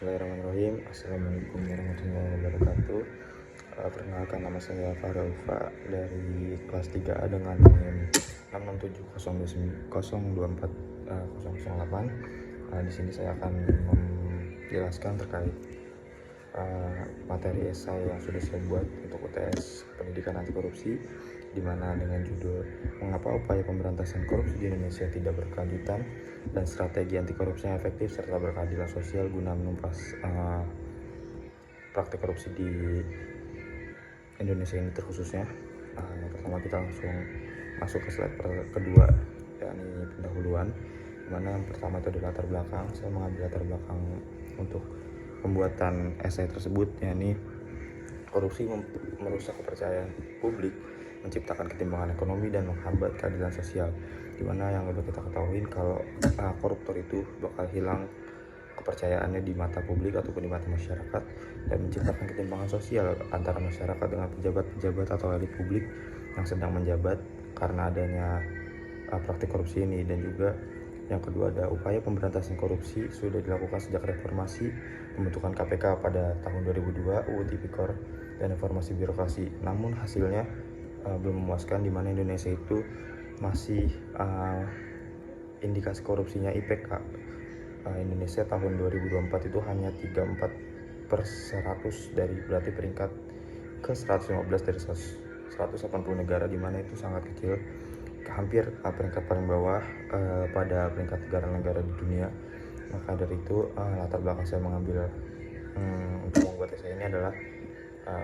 Bismillahirrahmanirrahim. Assalamualaikum warahmatullahi wabarakatuh. Perkenalkan, nama saya Farel Ufa dari kelas 3A dengan NIM 66702902408. Di sini saya akan menjelaskan terkait materi esai yang sudah saya buat untuk UTS Pendidikan Anti Korupsi, di mana dengan judul "Mengapa Upaya Pemberantasan Korupsi di Indonesia Tidak Berkelanjutan dan Strategi Anti Korupsi yang Efektif serta Berkeadilan Sosial Guna Menumpas Praktik Korupsi di Indonesia ini terkhususnya." Yang pertama kita langsung masuk ke slide kedua, yakni pendahuluan, dimana yang pertama itu adalah latar belakang. Saya mengambil latar belakang untuk pembuatan esai tersebut, yakni korupsi merusak kepercayaan publik, menciptakan ketimpangan ekonomi, dan menghambat keadilan sosial. Dimana yang udah kita ketahui kalau koruptor itu bakal hilang kepercayaannya di mata publik ataupun di mata masyarakat, dan menciptakan ketimpangan sosial antara masyarakat dengan pejabat-pejabat atau elit publik yang sedang menjabat karena adanya praktik korupsi ini. Dan juga yang kedua ada upaya pemberantasan korupsi sudah dilakukan sejak reformasi pembentukan KPK pada tahun 2002, UU Tipikor, dan reformasi birokrasi. Namun hasilnya belum memuaskan, di mana Indonesia itu masih indikasi korupsinya IPK Indonesia tahun 2024 itu hanya 34/100 dari, berarti peringkat ke 115 dari 180 negara, di mana itu sangat kecil, hampir peringkat paling bawah pada peringkat negara-negara di dunia. Maka dari itu latar belakang saya mengambil untuk membuat esai ini adalah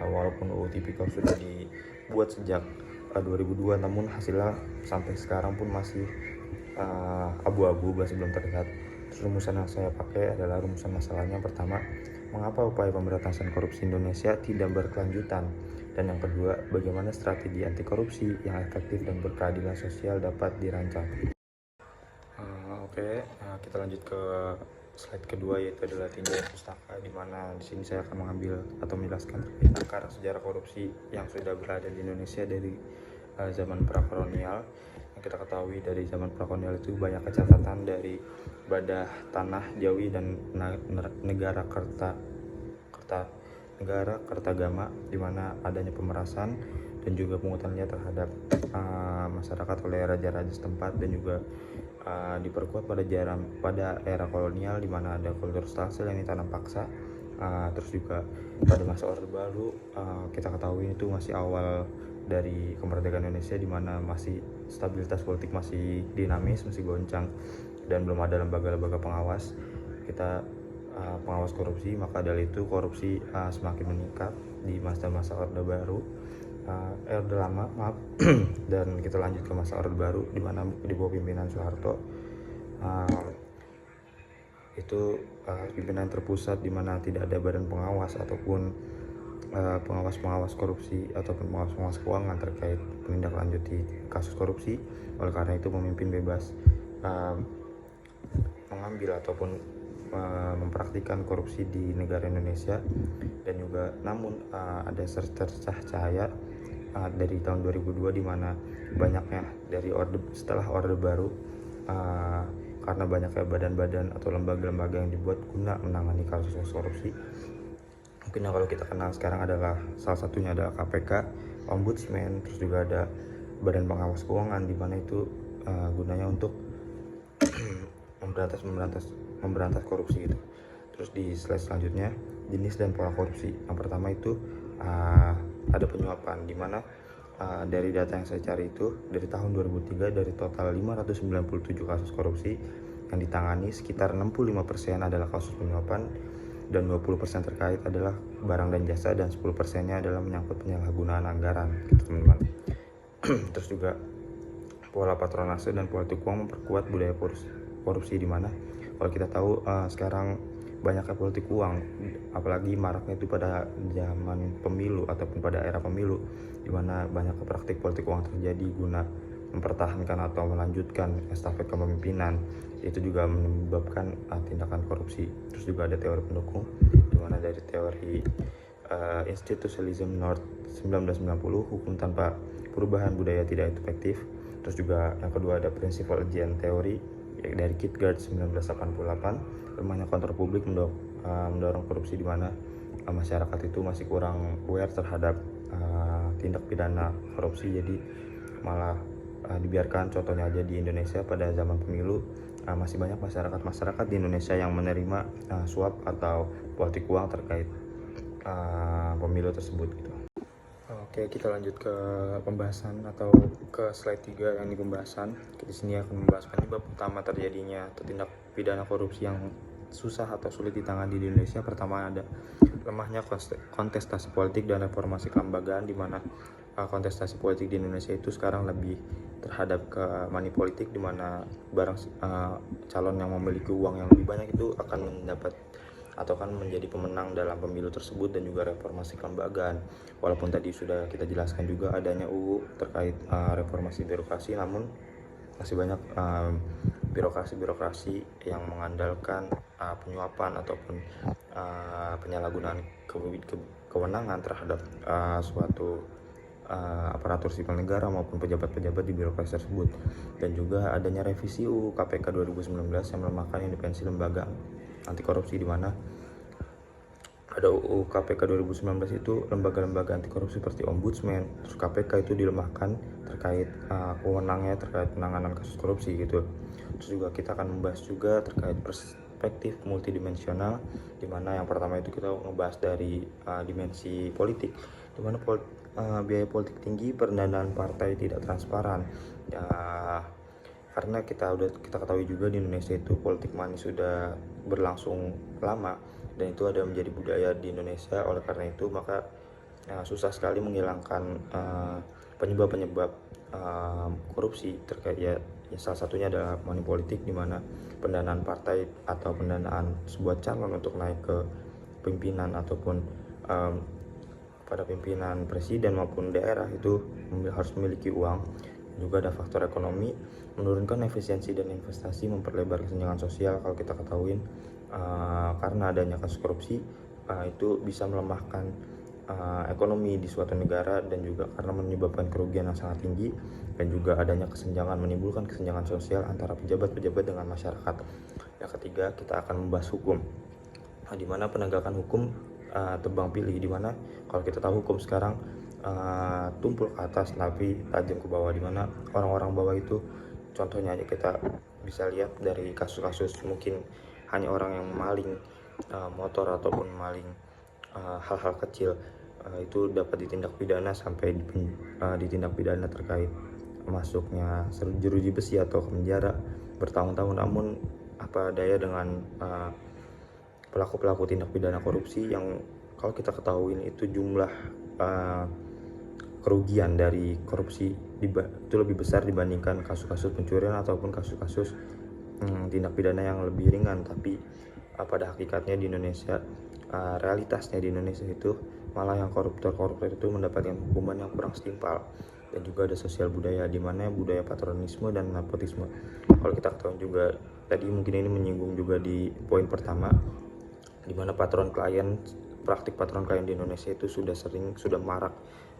walaupun UU Tipikor sudah dibuat sejak 2002, namun hasilnya sampai sekarang pun masih abu-abu, masih belum terlihat. Rumusan yang saya pakai adalah rumusan masalahnya. Yang pertama, mengapa upaya pemberantasan korupsi Indonesia tidak berkelanjutan, dan yang kedua, bagaimana strategi anti korupsi yang efektif dan berkeadilan sosial dapat dirancang. Kita lanjut ke slide kedua, yaitu adalah tinjauan pustaka, di mana di sini saya akan mengambil atau menjelaskan terkait akar sejarah korupsi yang sudah berada di Indonesia dari zaman prakolonial. Yang kita ketahui dari zaman prakolonial itu banyak catatan dari Badah Tanah Jawi dan negara Kertagama, di mana adanya pemerasan dan juga pungutan liar terhadap masyarakat oleh raja-raja setempat, dan juga diperkuat pada era kolonial, di mana ada kultur stalsel yang ditanam paksa. Terus juga pada masa Orde Baru, kita ketahui itu masih awal dari kemerdekaan Indonesia, di mana masih stabilitas politik masih dinamis, masih goncang, dan belum ada lembaga-lembaga pengawas pengawas korupsi. Maka dari itu korupsi semakin meningkat di masa-masa Orde Baru, Orde Lama, maaf. Dan kita lanjut ke masa Orde Baru, di mana di bawah pimpinan Soeharto itu pimpinan terpusat, di mana tidak ada badan pengawas ataupun pengawas korupsi ataupun pengawas keuangan terkait menindaklanjuti kasus korupsi. Oleh karena itu pemimpin bebas mengambil ataupun mempraktikkan korupsi di negara Indonesia. Dan juga namun ada cercah cahaya dari tahun 2002, di mana banyaknya setelah Orde Baru, karena banyaknya badan-badan atau lembaga-lembaga yang dibuat guna menangani kasus korupsi. Mungkin yang kalau kita kenal sekarang adalah salah satunya adalah KPK, Ombudsman, terus juga ada Badan Pengawas Keuangan, di mana itu gunanya untuk memberantas korupsi gitu. Terus di slide selanjutnya, jenis dan pola korupsi. Yang pertama itu ada penyuapan, di mana dari data yang saya cari itu dari tahun 2003, dari total 597 kasus korupsi yang ditangani, sekitar 65% adalah kasus penyuapan, dan 20% terkait adalah barang dan jasa, dan 10%-nya adalah menyangkut penyalahgunaan anggaran gitu teman-teman. Terus juga pola patronase dan politik uang memperkuat budaya korupsi, di mana kalau kita tahu sekarang banyaknya politik uang, apalagi maraknya itu pada zaman pemilu ataupun pada era pemilu, di mana banyak praktik politik uang terjadi guna mempertahankan atau melanjutkan estafet kepemimpinan. Itu juga menyebabkan tindakan korupsi. Terus juga ada teori pendukung, di mana dari teori Institutionalism North 1990, hukum tanpa perubahan budaya tidak efektif. Terus juga yang kedua ada Principal Agent Theory, dari Kitgard 1988, lemahnya kontrol publik mendorong korupsi, di mana masyarakat itu masih kurang aware terhadap tindak pidana korupsi. Jadi malah dibiarkan. Contohnya aja di Indonesia pada zaman pemilu, masih banyak masyarakat di Indonesia yang menerima suap atau politik uang terkait pemilu tersebut gitu. Oke, kita lanjut ke pembahasan atau ke slide 3 yang di pembahasan. Di sini akan membahas penyebab utama terjadinya tindak pidana korupsi yang susah atau sulit ditangani di Indonesia. Pertama ada lemahnya kontestasi politik dan reformasi kelembagaan, di mana kontestasi politik di Indonesia itu sekarang lebih terhadap ke money politik, di mana calon yang memiliki uang yang lebih banyak itu akan mendapat atau kan menjadi pemenang dalam pemilu tersebut, dan juga reformasi kelembagaan. Walaupun tadi sudah kita jelaskan juga adanya UU terkait reformasi birokrasi, namun masih banyak birokrasi yang mengandalkan penyuapan ataupun penyalahgunaan kewenangan terhadap suatu aparatur sipil negara maupun pejabat-pejabat di birokrasi tersebut. Dan juga adanya revisi UU KPK 2019 yang melemahkan independensi lembaga anti korupsi, di mana pada UU KPK 2019 itu lembaga-lembaga anti korupsi seperti Ombudsman, terus KPK itu dilemahkan terkait wewenangnya terkait penanganan kasus korupsi gitu. Terus juga kita akan membahas juga terkait perspektif multidimensional, di mana yang pertama itu kita membahas dari dimensi politik, di mana biaya politik tinggi, pendanaan partai tidak transparan. Karena kita ketahui juga di Indonesia itu politik money sudah berlangsung lama, dan itu ada menjadi budaya di Indonesia. Oleh karena itu maka susah sekali menghilangkan penyebab korupsi terkait ya salah satunya adalah money politik, di mana pendanaan partai atau pendanaan sebuah calon untuk naik ke pimpinan ataupun pada pimpinan presiden maupun daerah itu harus memiliki uang. Juga ada faktor ekonomi, menurunkan efisiensi dan investasi, memperlebar kesenjangan sosial. Kalau kita ketahuin karena adanya kasus korupsi itu bisa melemahkan ekonomi di suatu negara, dan juga karena menyebabkan kerugian yang sangat tinggi, dan juga adanya menimbulkan kesenjangan sosial antara pejabat-pejabat dengan masyarakat. Yang ketiga, kita akan membahas hukum, di mana penegakan hukum tebang pilih, di mana kalau kita tahu hukum sekarang tumpul ke atas tapi tajam ke bawah, di mana orang-orang bawah itu contohnya aja kita bisa lihat dari kasus-kasus mungkin hanya orang yang maling motor ataupun maling hal-hal kecil itu dapat ditindak pidana sampai ditindak pidana terkait masuknya jeruji besi atau ke penjara bertahun-tahun. Namun apa daya dengan pelaku-pelaku tindak pidana korupsi yang kalau kita ketahui itu jumlah kerugian dari korupsi itu lebih besar dibandingkan kasus-kasus pencurian ataupun kasus-kasus tindak pidana yang lebih ringan. Tapi pada hakikatnya di Indonesia, realitasnya di Indonesia itu malah yang koruptor itu mendapatkan hukuman yang kurang setimpal. Dan juga ada sosial budaya, di mana budaya patronisme dan nepotisme. Kalau kita ketahui juga tadi mungkin ini menyinggung juga di poin pertama, di mana praktik patron klien di Indonesia itu sudah marak,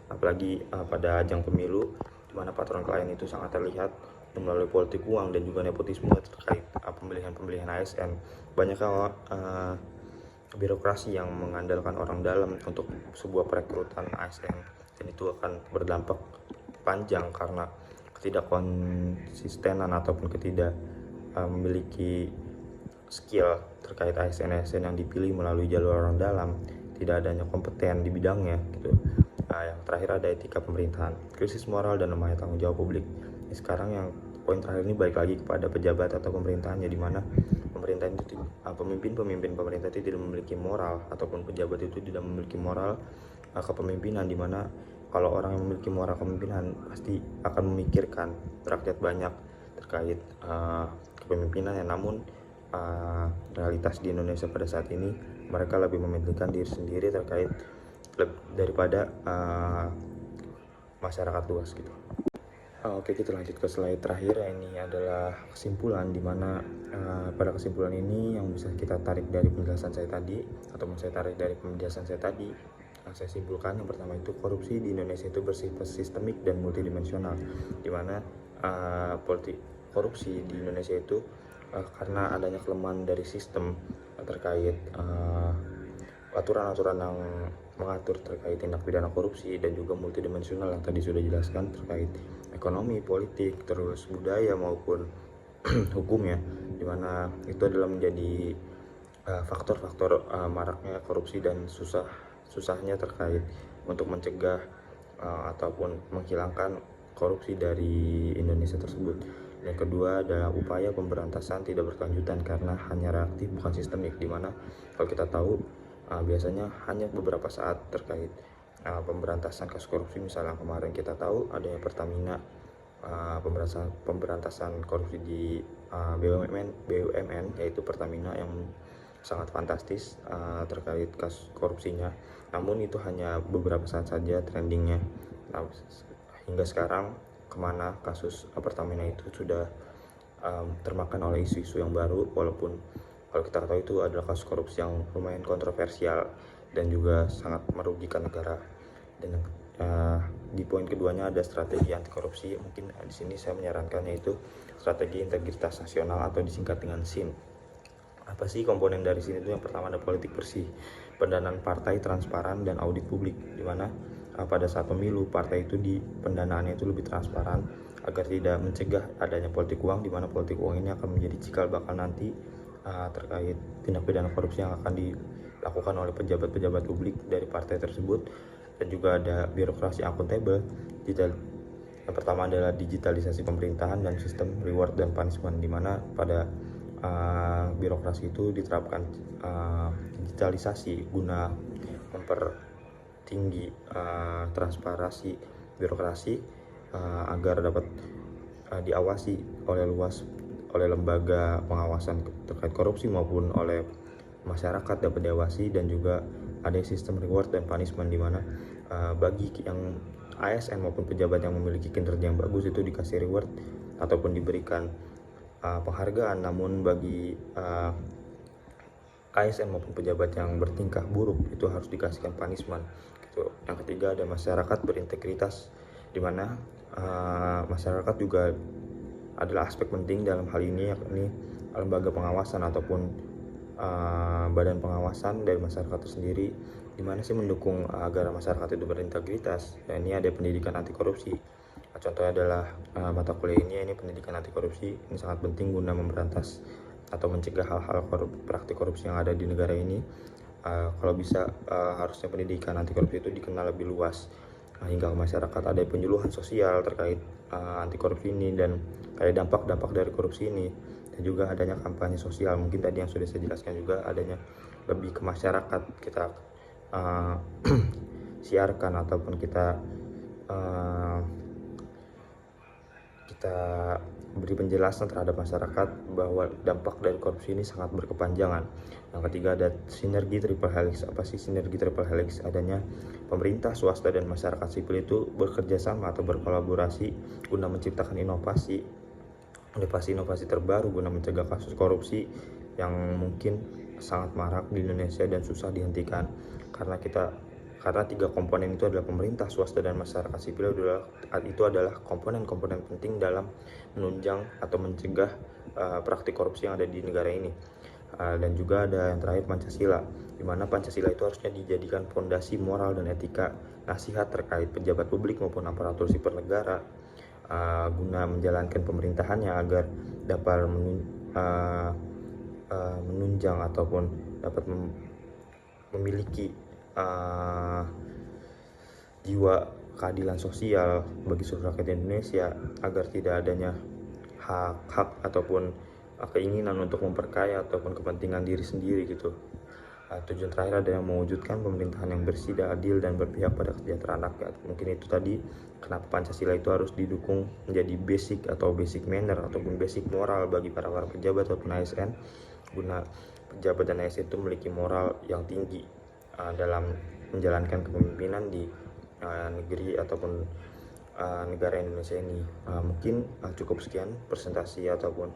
apalagi pada ajang pemilu, di mana patron klien itu sangat terlihat melalui politik uang dan juga nepotisme terkait pemilihan ASN. Banyak birokrasi yang mengandalkan orang dalam untuk sebuah perekrutan ASN, dan itu akan berdampak panjang karena ketidakkonsistenan ataupun memiliki skill terkait ASN yang dipilih melalui jalur orang dalam, tidak adanya kompeten di bidangnya gitu. Yang terakhir ada etika pemerintahan, krisis moral dan lemahnya tanggung jawab publik. Sekarang yang poin terakhir ini balik lagi kepada pejabat atau pemerintahannya, di mana pemimpin pemerintah itu tidak memiliki moral, ataupun pejabat itu tidak memiliki moral kepemimpinan, di mana kalau orang yang memiliki moral kepemimpinan pasti akan memikirkan rakyat banyak terkait kepemimpinannya. Namun realitas di Indonesia pada saat ini mereka lebih mementingkan diri sendiri terkait daripada masyarakat luas gitu. Oke, kita lanjut ke slide terakhir. Ini adalah kesimpulan, di mana pada kesimpulan ini yang bisa kita tarik dari penjelasan saya tadi, saya simpulkan yang pertama itu korupsi di Indonesia itu bersifat sistemik dan multidimensional, di mana korupsi di Indonesia itu karena adanya kelemahan dari sistem terkait aturan-aturan yang mengatur terkait tindak pidana korupsi dan juga multidimensional yang tadi sudah jelaskan terkait ekonomi, politik, terus budaya maupun hukumnya, dimana itu adalah menjadi faktor-faktor maraknya korupsi dan susahnya terkait untuk mencegah ataupun menghilangkan korupsi dari Indonesia tersebut. Yang kedua adalah upaya pemberantasan tidak berkelanjutan karena hanya reaktif bukan sistemik, dimana kalau kita tahu biasanya hanya beberapa saat terkait pemberantasan kasus korupsi. Misalnya kemarin kita tahu adanya Pertamina, pemberantasan korupsi di BUMN yaitu Pertamina yang sangat fantastis terkait kasus korupsinya. Namun itu hanya beberapa saat saja trendingnya. Nah, hingga sekarang kemana kasus Pertamina itu sudah termakan oleh isu-isu yang baru, walaupun kalau kita tahu itu adalah kasus korupsi yang lumayan kontroversial dan juga sangat merugikan negara. Dan di poin keduanya ada strategi anti korupsi. Mungkin di sini saya menyarankan yaitu strategi integritas nasional atau disingkat dengan SIN. Apa sih komponen dari sini itu? Yang pertama ada politik bersih, pendanaan partai transparan dan audit publik, di mana pada saat pemilu partai itu di pendanaannya itu lebih transparan agar tidak mencegah adanya politik uang, di mana politik uang ini akan menjadi cikal bakal nanti terkait tindak pidana korupsi yang akan dilakukan oleh pejabat-pejabat publik dari partai tersebut. Dan juga ada birokrasi akuntabel. Yang pertama adalah digitalisasi pemerintahan dan sistem reward dan punishment, di mana pada birokrasi itu diterapkan digitalisasi guna mempertinggi transparansi birokrasi agar dapat diawasi oleh lembaga pengawasan terkait korupsi maupun oleh masyarakat dapat diawasi. Dan juga ada sistem reward dan punishment, di mana bagi yang ASN maupun pejabat yang memiliki kinerja yang bagus itu dikasih reward ataupun diberikan penghargaan. Namun bagi ASN maupun pejabat yang bertingkah buruk itu harus dikasihkan punishment gitu. Yang ketiga ada masyarakat berintegritas, di mana masyarakat juga adalah aspek penting dalam hal ini, yakni lembaga pengawasan ataupun badan pengawasan dari masyarakat itu sendiri, di mana sih mendukung agar masyarakat itu berintegritas. Ya, ini ada pendidikan anti korupsi. Contohnya adalah mata kuliah ini pendidikan anti korupsi. Ini sangat penting guna memberantas atau mencegah hal-hal praktik korupsi yang ada di negara ini. Kalau bisa harusnya pendidikan anti korupsi itu dikenal lebih luas hingga ke masyarakat. Ada penyuluhan sosial terkait anti korupsi ini dan kayak dampak-dampak dari korupsi ini, dan juga adanya kampanye sosial. Mungkin tadi yang sudah saya jelaskan juga adanya lebih ke masyarakat, kita siarkan ataupun kita beri penjelasan terhadap masyarakat bahwa dampak dari korupsi ini sangat berkepanjangan. Yang ketiga ada sinergi triple helix. Apa sih sinergi triple helix? Adanya pemerintah, swasta, dan masyarakat sipil itu bekerja sama atau berkolaborasi guna menciptakan inovasi terbaru guna mencegah kasus korupsi yang mungkin sangat marak di Indonesia dan susah dihentikan. Karena tiga komponen itu adalah pemerintah, swasta, dan masyarakat sipil itu adalah komponen-komponen penting dalam menunjang atau mencegah praktik korupsi yang ada di negara ini. Dan juga ada yang terakhir Pancasila, di mana Pancasila itu harusnya dijadikan fondasi moral dan etika nasihat terkait pejabat publik maupun aparatur sipil negara guna menjalankan pemerintahannya agar dapat menunjang ataupun dapat memiliki jiwa keadilan sosial bagi seluruh rakyat Indonesia, agar tidak adanya hak ataupun keinginan untuk memperkaya ataupun kepentingan diri sendiri gitu. Tujuan terakhir ada yang mewujudkan pemerintahan yang bersih dan adil dan berpihak pada kesejahteraan rakyat. Mungkin itu tadi kenapa Pancasila itu harus didukung menjadi basic manner ataupun basic moral bagi para pejabat ataupun ASN, guna pejabat dan ASN itu memiliki moral yang tinggi dalam menjalankan kepemimpinan di negeri ataupun negara Indonesia ini. Mungkin cukup sekian presentasi ataupun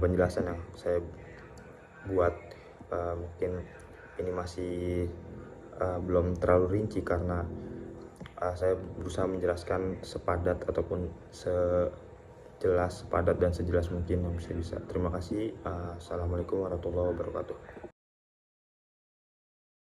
penjelasan yang saya buat. Mungkin ini masih belum terlalu rinci karena saya berusaha menjelaskan sepadat ataupun sejelas, padat dan sejelas mungkin yang bisa. Terima kasih. Assalamualaikum warahmatullahi wabarakatuh.